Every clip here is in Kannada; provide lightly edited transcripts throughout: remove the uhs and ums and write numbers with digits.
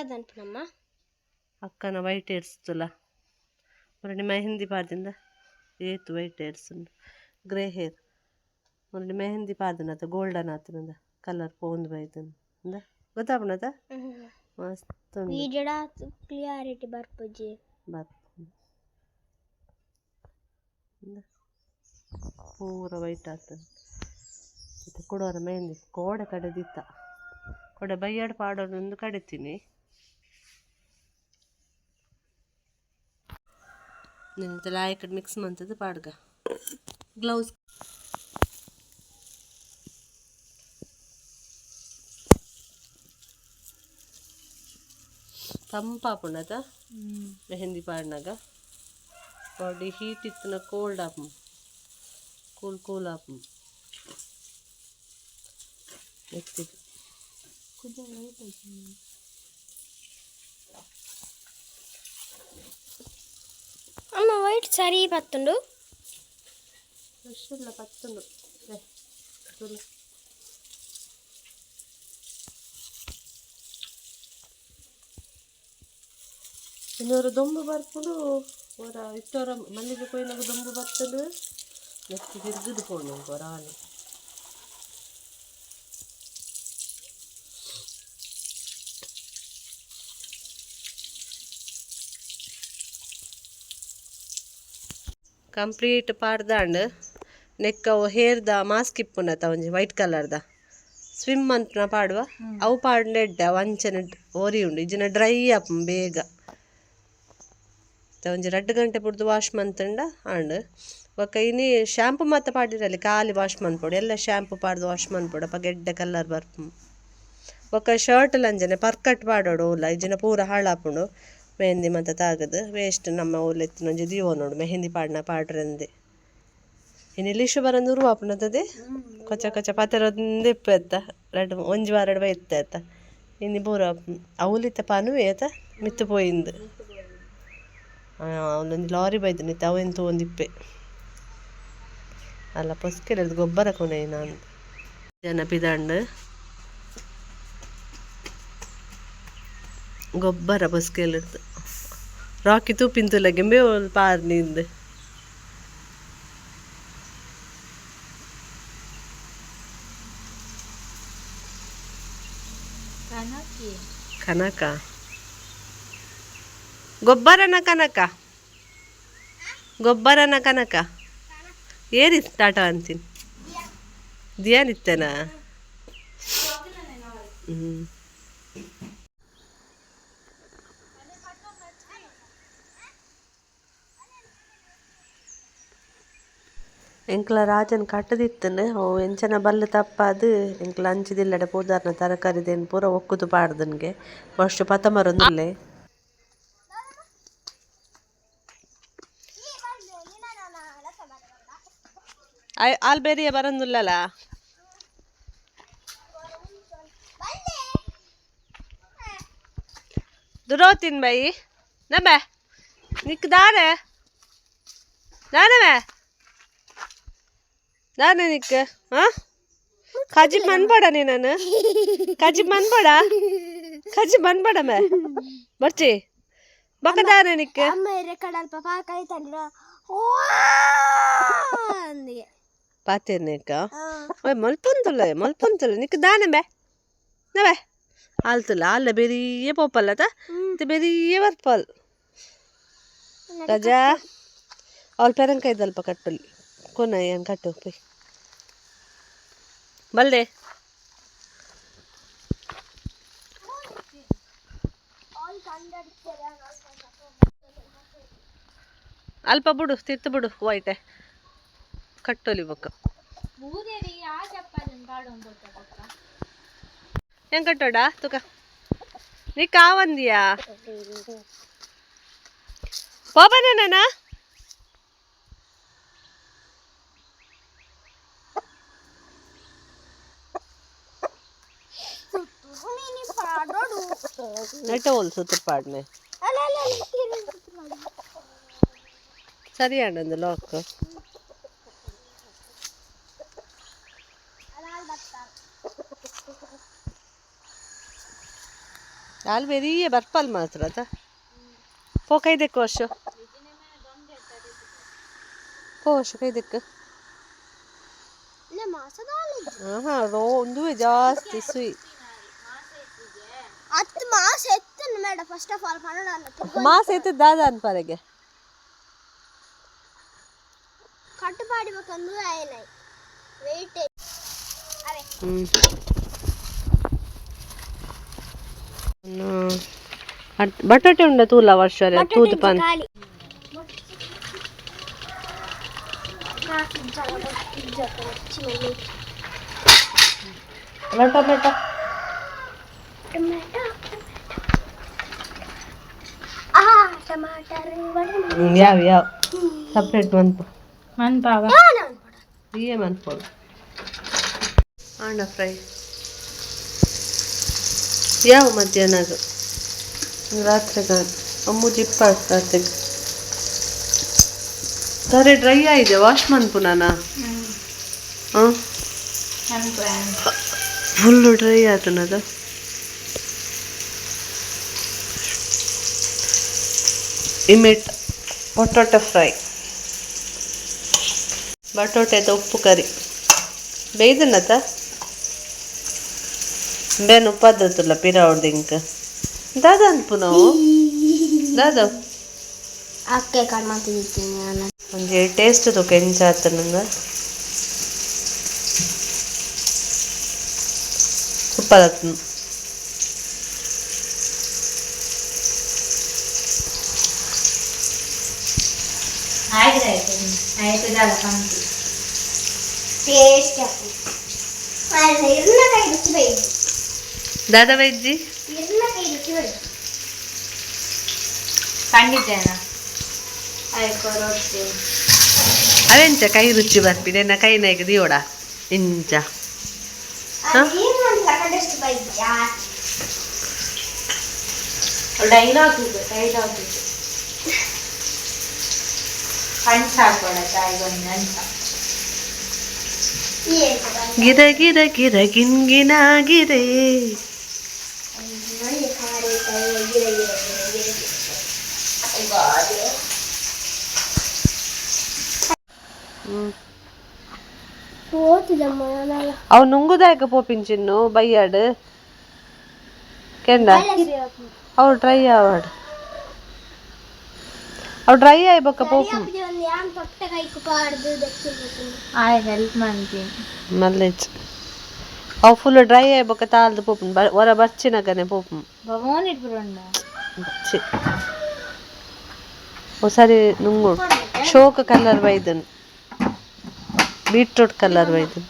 ಪಾದನ್ಪನಮ್ಮ ಅಕ್ಕನ ವೈಟ್ ಹೇರ್ಸ್ ತುಲ ಮೊನ್ನೆ ಮೆಹಂದಿ ಪಾದಿಂದ ಏತು ವೈಟ್ ಹೇರ್ಸ್ ಉಂಡು ಗ್ರೇ ಹೇರ್ ಮೊನ್ನೆ ಮೆಹಂದಿ ಪಾದನತ ಗೋಲ್ಡನ್ ಆತನದ ಕಲರ್ ಪೋಂದು ಬೈತಂದ ಗೊತ್ತಾಪನದ ಮಸ್ತ್ ವೀಡಿಯೋಡ ಕ್ಲಿಯಾರಿಟಿ ಬರ್ಪುಜಿ ಪೂರ ವೈಟ್ ಆಗ್ತದೆ ಇದು ಕೊಡೋರ ಮೆಹಂದಿ ಕೋಡೆ ಕಡೆದಿತ್ತ ಕೊಡೆ ಬೈಯಾಡು ಪಾಡೋದು ಒಂದು ಕಡಿತೀನಿ ನಿಂತೆಲ್ಲ ಆ ಕಡೆ ಮಿಕ್ಸ್ ಮಾಡ್ತದೆ ಪಾಡ್ಗ ಗ್ಲೌಸ್ ತಂಪಾಪುಂಡದ ಮೆಹಂದಿ ಪಾಡ್ನಾಗ ಬಾಡಿ ಹೀಟ್ ಇತ್ತನ ಕೋಲ್ಡ್ ಆಪು ಕೂಲ್ ಆಪು ಎತ್ತಿದ್ದು ಅಮ್ಮ ವೈಟ್ ಸರಿ ಪತ್ತುಂಡು ಫ್ರೆಶ್ ಇಲ್ಲ ಪತ್ತುಂಡು ಇನ್ನೂರು ದೊಂಬು ಬರ್ಪುಡು ಅವರ ಇಟ್ಟವರ ಮಲ್ಲಿಗೆ ಕೊಯ್ನಾಗ ದೊಂಬು ಬರ್ತದೆ ನೆಕ್ಸ್ಟ್ ಹಿರ್ಗಿದು ಪೋಣು ರಾಣಿ ಕಂಪ್ಲೀಟ್ ಪಾಡ್ದಾಂಡ್ ನೆಕ್ ಅವು ಹೇರ್ದ ಮಾಸ್ಕ್ ಇಪ್ಪುನತ ಒಂಜಿ ವೈಟ್ ಕಲರ್ದ ಸ್ವಿಮ್ ಅಂತ ಪಾಡುವ ಅವು ಪಾಡ್ನೆಡ್ಡೆ ವಂಚನೆ ಓರಿ ಉಂಡು ಇಜಿನ ಡ್ರೈ ಆಪು ಬೇಗ ಒಂಜಿ 2 ಗಂಟೆ ಪುಡ್ದು ವಾಶ್ ಮಂತಂಡ ಆಂಡ್ ಬೊಕ ಇನಿ ಶ್ಯಾಂಪು ಮಾತ ಪಾಡಿರಲ್ಲಿ ಖಾಲಿ ವಾಶ್ ಮನ್ಪೊಡು ಎಲ್ಲ ಶ್ಯಾಂಪು ಪಾಡ್ದು ವಾಶ್ ಮನ್ಪೊಡು ಅಪ್ಪ ಗೆಡ್ಡೆ ಕಲರ್ ಬರ್ಪು ಬೊಕ ಶರ್ಟ್ ಲಂಜನೆ ಪರ್ಕಟ್ ಪಾಡೋಡು ಓಲ ಇಜಿನ ಪೂರ ಹಾಳಾಪುಂಡು ಮೆಹಂದಿ ಮಾತ ತಾಗದು ವೇಸ್ಟ್ ನಮ್ಮ ಊರ್ಲ ಎತ್ತಿನ ಒಂಜಿ ದೀವ ನೋಡು ಮೆಹಂದಿ ಪಾಡ್ನ ಪಾಡ್ರಂದೆ ಇನ್ನು ಇಲಿಶು ಬರಂದು ಉರು ಆಪುನತದೆ ಕೊಚ್ಚ ಕೊಚ್ಚ ಪಾತೆರೊಂದು ಇಪ್ಪತ್ತ 1 ವಾರ ಬೈತ್ತೆ ಆತ ಇನ್ನು ಪೂರ ಅವಲಿತ್ತ ಪಾನುವೆ ಆತ ಮಿತ್ತು ಪೋಯಿಂದು ಅವನೊಂದು ಲಾರಿ ಬೈದು ನಿಂತು ಅವೆಂತೂ ಒಂದು ಇಪ್ಪೆ ಅಲ್ಲ ಪೊಸ್ಕೆರದು ಗೊಬ್ಬರ ಕೊನೆ ನಾನು ಜನ ಪಿದಾಂಡು ಗೊಬ್ಬರ ಪೊಸ್ಕೆಲಿರ್ದು ರಾಕಿ ತೂಪಿಂತುಲ ಗೆಂಬೆ ಪಾರ್ನಿಂದು ಕನಕ ಗೊಬ್ಬರನ ಕನಕ ಏರಿ ಸ್ಟಾರ್ಟ ಅಂತೀನಿ ದಿಯಾನಿತ್ತೇನಾ ಎಂಕ್ಲ ರಾಜನ್ ಕಟ್ಟದಿತ್ತನು ಅವು ಎಂಚನ ಬಲ್ಲು ತಪ್ಪಾದು ಎಂಕ್ಲ ಅಂಚಿದಿಲ್ಲಡೆ ಪೂದಾರ್ನ ತರಕಾರಿದೇನು ಪೂರ ಒಕ್ಕುದು ಪಾಡ್ದನ್ಗೆ ಅಷ್ಟು ಪತ ಮರೊಂದುಲ್ಲೆ ಆಲ್ಬೇರಿಯ ಬರಂದುಲ್ಲಲ ದುರೋತಿನ್ ಬೈ ನಬೆ ನಿಕ್ ದಾರೆ ನಿಕ್ ಹಾ ಖಾಜಿ ಮನ್ಬೇಡ ನೀನು ಖಾಜಿ ಮನ್ಬೇಡ ಮೇ ಬರ್ಚಿ ಬಕದಾರೆ ನಿಕ್ ಪಾತೇನೇಕ ಮಲ್ಪುಂತುಲ್ಲ ನಿಕ್ ದಾನೆ ಬೇ ನಬೆ ಆಲ್ತುಲ್ಲ ಆಲ್ಲ ಬೆರಿಯೇ ಪೋಪಲ್ಲತ ಬೆರಿಯೇ ಬರ್ಪಲ್ ಗಜಾ ಅವಳು ಪೆರಂಕಾಯಿ ಸ್ವಲ್ಪ ಕಟ್ಟಲಿ ಕೊನ ಏನು ಕಟ್ಟು ಪೈ ಬಲ್ದೆ ಅಲ್ಪ ಬಿಡು ತಿತ್ತು ಬಿಡು ವೈಟೆ ಕಟ್ಟೋಲಿ ಬೊಕ್ಕ ಹೆಂಗ್ ಕಟ್ಟೋಡ ತುಕ ನೀ ಕಾವಂದಿಯಾ ಹೋಬನ ನೆಟ್ಟ ಹೋಲ್ಸುತ್ತ ಪಾಡ್ನೆ ಸರಿಯಾಣಂದು ಲಾಕ್ ಅಲ್ಲಿ ಬೆರಿಯೇ ಬರ್ಪಲ್ ಮಾತ್ರ ಅದ ಪೋ ಕೈದೆಕ್ಕು ವರ್ಷ ಪೋ ವರ್ಷ ಕೈದೆಕ್ಕು ಹಾ ರೋ ಒಂದು ಜಾಸ್ತಿ ಸುಯಿ ಮಾಸ ಎತ್ತದ ದಾದ ಅನ್ಪಾರೆಗೆ ಬಟಾಟೆ ಉಂಡ ತೂಲ ವರ್ಷ ತೂದು ಪಾನ್ ಟೊಮೆಟೊ ಯಾವ ಯಾವ ಸಪ್ರೇಟ್ ಮನ್ಪಾವ ಏ ಮನ್ಪೋಡು ಆಂಡ ಫ್ರೈ ಯಾವ ಮಧ್ಯಾಹ್ನದು ರಾತ್ರಿ ಅಮ್ಮುಜಿ ರಾತ್ರಿಗೆ ಸರಿ ಡ್ರೈ ಆಗಿದೆ ವಾಶ್ ಮನ್ಪುನಾನ ಹಾಂ ಫುಲ್ಲು ಡ್ರೈ ಆತನದು ಇಮಿಟ್ ಪೊಟೊಟೊ ಫ್ರೈ ಬಟಾಟೆದ ಉಪ್ಪು ಕರಿ ಬೇಯ್ದನತ ಬೇನು ಉಪ್ಪದ್ರತುಲ್ಲ ಪಿರ ಹೊಡ್ದಿಂಕ ದಾದ ಅನ್ಪು ನಾವು ದಾದ ಒಂಜಿ ಟೇಸ್ಟ್ ತೂಕ ಎಂಚ ಆತನಂಗ ಸೂಪರ್ ಆತನು ದಾದಾ ವೈದ್ಯಿ ಅವೆಂಚ ಕೈ ರುಚಿ ಬರ್ಪಿದೆ ನಾ ಕೈ ನಾಯ್ಕ ದಿಯೋಡ ಇಂಚ ಗಿರ ಗಿರ ಗಿರ ಗಿನ್ಗಿನ ಗಿರೇ ಅವ್ ನುಂಗುದಾಯಕ ಪೋಪಿಂಚಿನ್ನು ಬಯ್ಯಾಡು ಕೆಂಡ ಅವ್ ಡ್ರೈ ಆವಾಡು ಅವ್ ಡ್ರೈ ಆಯ್ಬಕ್ಕ ಪೋಪು ಮಲ್ಲೇಚ್ ಅವ್ ಫುಲ್ ಡ್ರೈ ಆಯ್ಬಕ್ಕ ತಾಳ್ದು ಪೋಪು ಹೊರ ಬರ್ಚಿನಗನೆ ಪೋಪು ಸರಿ ನುಂಗು ಶೋಕ ಕಲರ್ ಬೈದನು ಬೀಟ್ರೂಟ್ ಕಲರ್ ಬೈದನು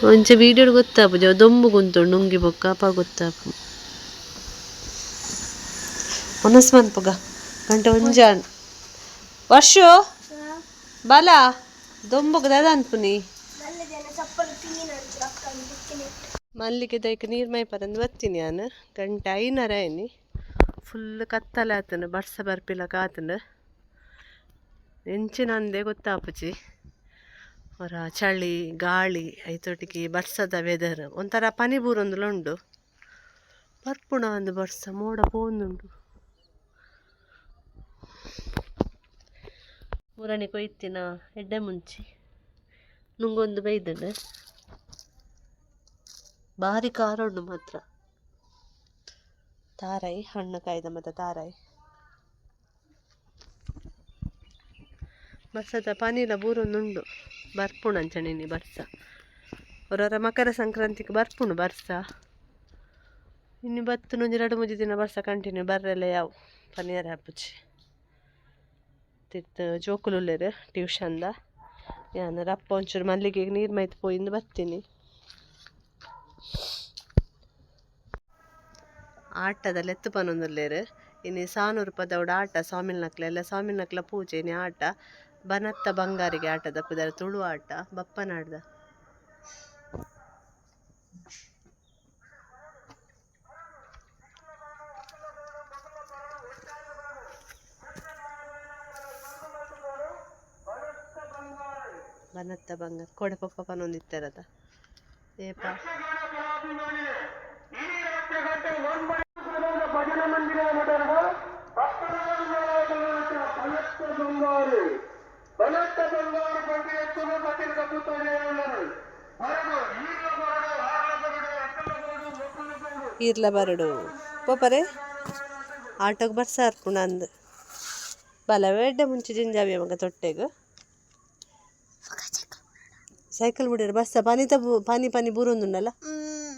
ಒಂಚ ವೀಡಿಯೋ ಗೊತ್ತಾಪು ಜವ ದೊಂಬು ಕುಂತು ನುಂಗಿ ಬೊಕ್ಕ ಅಪ್ಪ ಗೊತ್ತಾಪು ಮನಸ್ ಮನ್ಪುಗ ಗಂಟೆ ಒಂಜಾನ್ ವರ್ಷು ಬಲ ದೊಂಬುಗ ದಾದ ಅನ್ಪುನಿ ಮಲ್ಲಿಗೆ ದೈಕ ನೀರು ಮೈ ಪರಂದು ಬರ್ತೀನಿ ನಾನು ಗಂಟೆ 5:30 ಆಯ್ನಿ ಫುಲ್ ಕತ್ತಲೆ ಆತನು ಬರ್ಸ ಬರ್ಪಿಲ್ಲ ಕಾತನು ಎಂಚಿನಂದೇ ಗೊತ್ತಾಪುಜಿ ಹೊರ ಚಳಿ ಗಾಳಿ ಐತೊಟ್ಟಿಗೆ ಬರ್ಸದ ವೆದರ್ ಒಂಥರ ಪನಿ ಬೂರೊಂದುಲ ಉಂಡು ಬರ್ಪುಣ ಒಂದು ಬರ್ಸ ಮೋಡ ಪೋಂದುಂಡು ಊರಣಿ ಕೊಯ್ತಿನ ಎಡ್ಡೆ ಮುಂಚಿ ನುಂಗೊಂದು ಬೈದನು ಭಾರಿ ಖಾರ ಉಂಡು ಮಾತ್ರ ತಾರಾಯಿ ಹಣ್ಣು ಕಾಯ್ದ ಮತ್ತು ತಾರಾಯಿ ಬರ್ಸದ ಪನಿಲ ಬೂರೊಂದುಂಡು ಬರ್ಪುಣ ಅಂಚಣಿನಿ ಬರ್ಸ ಹೊರ ಮಕರ ಸಂಕ್ರಾಂತಿಗೆ ಬರ್ಪುಣು ಬರ್ಸ ಇನ್ನು ಬತ್ತು ನುಂಜಿ 2-3 ದಿನ ಬರ್ಸ ಕಂಟಿನ್ಯೂ ಬರ್ರೆಲ್ಲ ಯಾವ ಪನಿಯರ್ ಹಪ್ಪುಜಿ ತಿತ್ತು ಜೋಕುಲುಲ್ಲೇರು ಟ್ಯೂಷನ್ದ ಯಾನ ರಪ್ಪ ಒಂಚೂರು ಮಲ್ಲಿಗೆಗೆ ನೀರು ಮೈತು ಪೋಯಿಂದ ಬರ್ತೀನಿ ಆಟದಲ್ಲಿ ಎತ್ತು ಪನೊಂದುಲ್ಲೇರು ಇನ್ನು 100 ರೂಪಾಯಿದವಡ ಆಟ ಸ್ವಾಮಿಲ್ ನಕ್ಲ ಎಲ್ಲ ಸ್ವಾಮಿಲ್ ನಕ್ಲ ಪೂಜೆ ಇನ್ನು ಆಟ ಬನತ್ತ ಬಂಗಾರಿಗೆ ಆಟದ ಪುದರ ತುಳು ಆಟ ಬಪ್ಪನಾಡ್ದ ಬನತ್ತ ಬಂಗಾರ ಕೊಡೆ ಪಪ್ಪ ಪನೊಂದಿತ್ತಾರದ ಏಪ ಈರ್ಲ ಬರಡು ಪೋಪರೆ ಆಟೋಗೆ ಬರ್ಸಾರ್ ಪುಣಂದು ಬಲವೇಡ್ಡೆ ಮುಂಚೆ ಜಿಂಜಾವಿ ಮಗ ತೊಟ್ಟೆಗೆ ಸೈಕಲ್ ಬಿಡಿರ ಬಸ್ಸ ಪನಿ ಪನಿ ಬೂರೊಂದುಂಡಲ್ಲ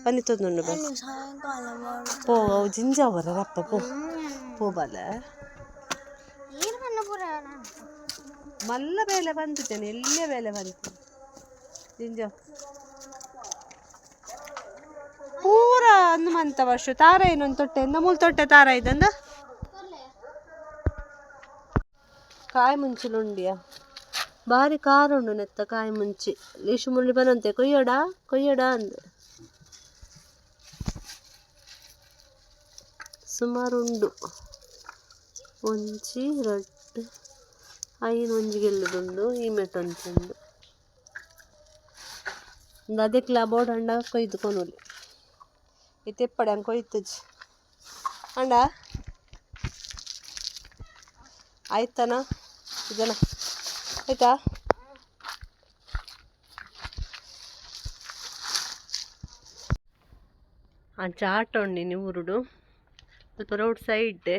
ಪನಿ ತೊಂದುಂಡು ಬಸ್ ಪೋ ಅವು ಜಿಂಜಾವರ ರಪ್ಪ ಪೋ ಬಲ ಮಲ್ಲ ಬೇಲೆ ಬಂದಿದ್ದೇನೆ ಎಲ್ಲೇ ಬೇಲೆ ಬಂತು ಜಿಂಜಾ ಪೂರ ಹನುಮಂತ ವರ್ಷ ತಾರ ಏನೊಂದು ತೊಟ್ಟೆ ಮೂಲ ತೊಟ್ಟೆ ತಾರ ಇದಂದ ಕಾಯಿ ಮುಂಚಿಲುಂಡಿಯ ಭಾರಿ ಖಾರ ಉಂಡು ನೆತ್ತ ಕಾಯಿ ಮುಂಚಿ ಲೀಶು ಮುಳ್ಳಿ ಬರಂತೆ ಕೊಯ್ಯಡ ಅಂದ ಸುಮಾರು ಉಂಡು ಒಂಚಿ ರಟ್ಟು ಐನು ಒಂಜಿ ಗೆಲ್ಲುದುಂಡು ಈ ಮೆಟ್ಟೊಂಚುಂಡು ಒಂದು ಅದಕ್ಲ ಬೋರ್ಡ್ ಅಂಡ ಕೊಯ್ದು ಕೊನುಲಿ ಈ ತೆಪ್ಪಡೆ ಹಂಗೆ ಕೊಯ್ತುಜಿ ಅಂಡ ಆಯ್ತಾನ ಇದನ್ನ ಆಯ್ತಾ ಅಂಚ ಆಟ ಉಂಡಿ ಊರುಡು ಸ್ವಲ್ಪ ರೋಡ್ ಸೈಡ್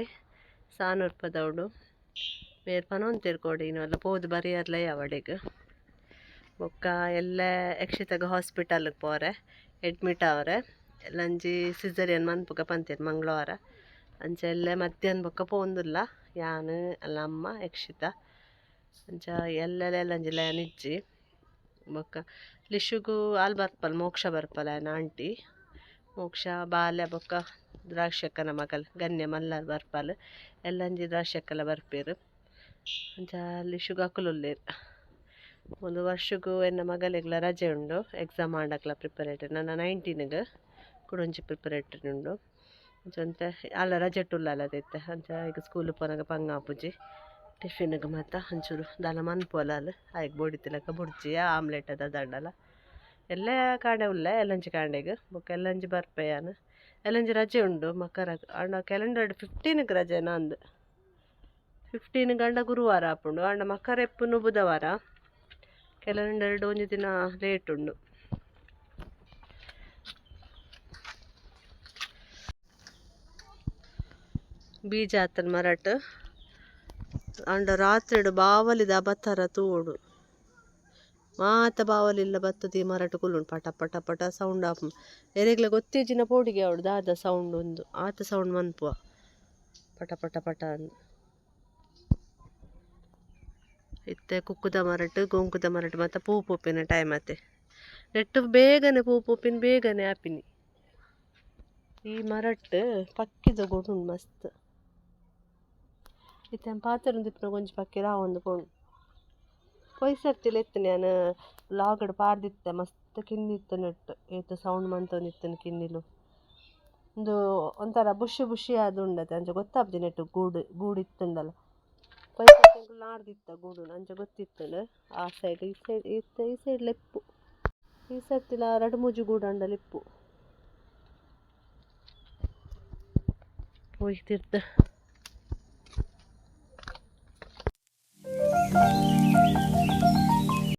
ಸಾನೂರ್ಪದವಡು ಬೇರೆ ಪನೊಂತಿರ್ಕೊಡಿ ಇನ್ನೆಲ್ಲ ಪೋದು ಬರಿಯರ್ಲ ಯಾವಡೆಗೆ ಬೊಕ್ಕ ಎಲ್ಲ ಯಕ್ಷಿತಗ ಹಾಸ್ಪಿಟಲ್ಗೆ ಪೋರೆ ಅಡ್ಮಿಟ್ ಅವರೆ ಎಲ್ಲಂಜಿ ಸಿಸರಿಯನ್ ಮನ್ಪುಗ ಪಂತೀರು ಮಂಗಳವಾರ ಅಂಚ ಎಲ್ಲ ಮಧ್ಯಾಹ್ನ ಬೊಕ್ಕ ಪೋಂದಿಲ್ಲ ಯಾನು ಅಲ್ಲ ಅಮ್ಮ ಯಕ್ಷಿತ ಅಂಚ ಎಲ್ಲಂಜಿ ಲಯನ್ ಇಜ್ಜಿ ಬೊಕ್ಕ ಲಿಶುಗು ಆಲ್ ಬರ್ಪಲ್ ಮೋಕ್ಷ ಬರ್ಪಲ್ಲ ಆಂಟಿ ಮೋಕ್ಷ ಬಾಲ್ಯ ಬೊಕ್ಕ ದ್ರಾಕ್ಷಕ್ಕನ ಮಗಲ್ ಗನ್ಯ ಮಲ್ಲಾರ್ ಬರ್ಪಲ್ ಎಲ್ಲಂಜಿ ದ್ರಾಕ್ಷಕ್ಕಲ ಬರ್ಪೇರು ಅಂಚ ಲಿಶುಗು ಅಕುಲುಲ್ಲೇರು ಒಂದು ವರ್ಷಗೂ ಎನ್ನ ಮಗಲಿಗ್ಲ ರಜೆ ಉಂಡು ಎಕ್ಸಾಮ್ ಮಾಡಕ್ಲ ಪ್ರಿಪರೇಟರಿ ನನ್ನ 19ಗೆ ಕುಡೊಂಜಿ ಪ್ರಿಪರೇಟರಿ ಉಂಡು ಅಂಚ ಅಲ್ಲ ರಜೆ ಟುಲ್ಲಲ್ಲದೈತೆ ಅಂಚ ಈಗ ಸ್ಕೂಲ್ ಪೋನಾಗ ಪಂಗಾಪುಜಿ ಟಿಫಿನ್ಗೆ ಮಾತ ಒಂಚೂರು ದಾಲ ಮನ್ಪೋಲ ಅಲ್ಲ ಆಯ್ಕೆ ಬೋಡಿತಿಲಕ ಬುಡ್ಜಿ ಆಮ್ಲೆಟ್ ಅದ ದಂಡಲ ಎಲ್ಲ ಕಾಂಡೆ ಉಲ್ಲ ಎಲ್ಲಂಜಿ ಕಾಂಡೆಗೆ ಬೊಕ್ಕ ಎಲ್ಲಂಜಿ ಬರ್ಪೆಯಾನ ಎಲ್ಲಂಜಿ ರಜೆ ಉಂಡು ಮಕರ ಅಂಡ ಕ್ಯಾಲೆಂಡರ್ 15ಗೆ ರಜೆ ನಂದು 15 ಗಂಡ ಗುರುವಾರ ಆಪುಂಡು ಅಂಡ ಮಕರ ಎಪ್ಪುನು ಬುಧವಾರ ಕ್ಯಾಲೆಂಡರ್ ಒಂಜಿ ದಿನ ಲೇಟ್ ಉಂಡು ಬೀಜ ಆತನ ಮರಟ್ ಅಂಡ ರಾತ್ರಿಡು ಬಾವಲಿದ ಬತ್ತರ ತೂಡು ಮಾತ ಬಾವಲಿಲ್ಲ ಬತ್ತದ ಈ ಮರಟ್ ಕುಲ್ಲುಂಡು ಪಟ ಪಟ ಪಟ ಸೌಂಡ್ ಆಪ್ ಎರೆಗ್ಲ ಗೊತ್ತೇಜಿನ ಪೋಡಿಗೆ ಅವಡು ದಾದ ಸೌಂಡ್ ಒಂದು ಆತ ಸೌಂಡ್ ಮನ್ಪುವ ಪಟ ಪಟ ಪಟ ಅಂದು ಇತ್ತೆ ಕುಕ್ಕುದ ಮರಟ್ ಗೊಂಕುದ ಮರಟ್ ಮತ್ತು ಪೂ ಪೂಪಿನ ಟೈಮ್ ಅತ್ತೆ ನೆಟ್ಟು ಬೇಗನೆ ಪೂ ಪೂಪಿನ ಬೇಗನೆ ಆಪಿನಿ ಈ ಮರಟ್ ಪಕ್ಕಿದ ಗೊಡುಂಡು ಮಸ್ತ್ ಇತ್ತೆ ಪಾತ್ರ ದಿಪ್ಪನ ಕೊಂಚ ಪಕ್ಕಿ ರಾವೊಂದು ಕೊಂಡು ಪೊಯ್ಸರ್ತಿಲ್ಲ ಎತ್ತು ನಾನು ಲಾಗಡ್ ಪಾರ್ದಿತ್ತೆ ಮಸ್ತ್ ಕಿನ್ನಿತ್ತು ನೆಟ್ಟು ಏತು ಸೌಂಡ್ ಮಂತೊಂದಿತ್ತನು ಕಿನ್ನಿಲು ಒಂದು ಒಂಥರ ಬುಷಿ ಅದು ಉಂಡತೆ ಅಂಚೆ ಗೊತ್ತಾಗ್ತದೆ ನೆಟ್ಟು ಗೂಡಿತ್ತುಂಡಲ್ಲ ಪೊಯ್ಸರ್ತಿ ನಾಡ್ದಿತ್ತ ಗೂಡು ಅಂಚೆ ಗೊತ್ತಿತ್ತಲು ಆ ಸೈಡ್ ಈ ಸೈಡ್ ಲೆಪ್ಪು ಈ ಸರ್ತಿಲ 2-3 ಗೂಡು ಅಂಡಲಿಪ್ಪು ಹೋಯ್ತಿರ್ತ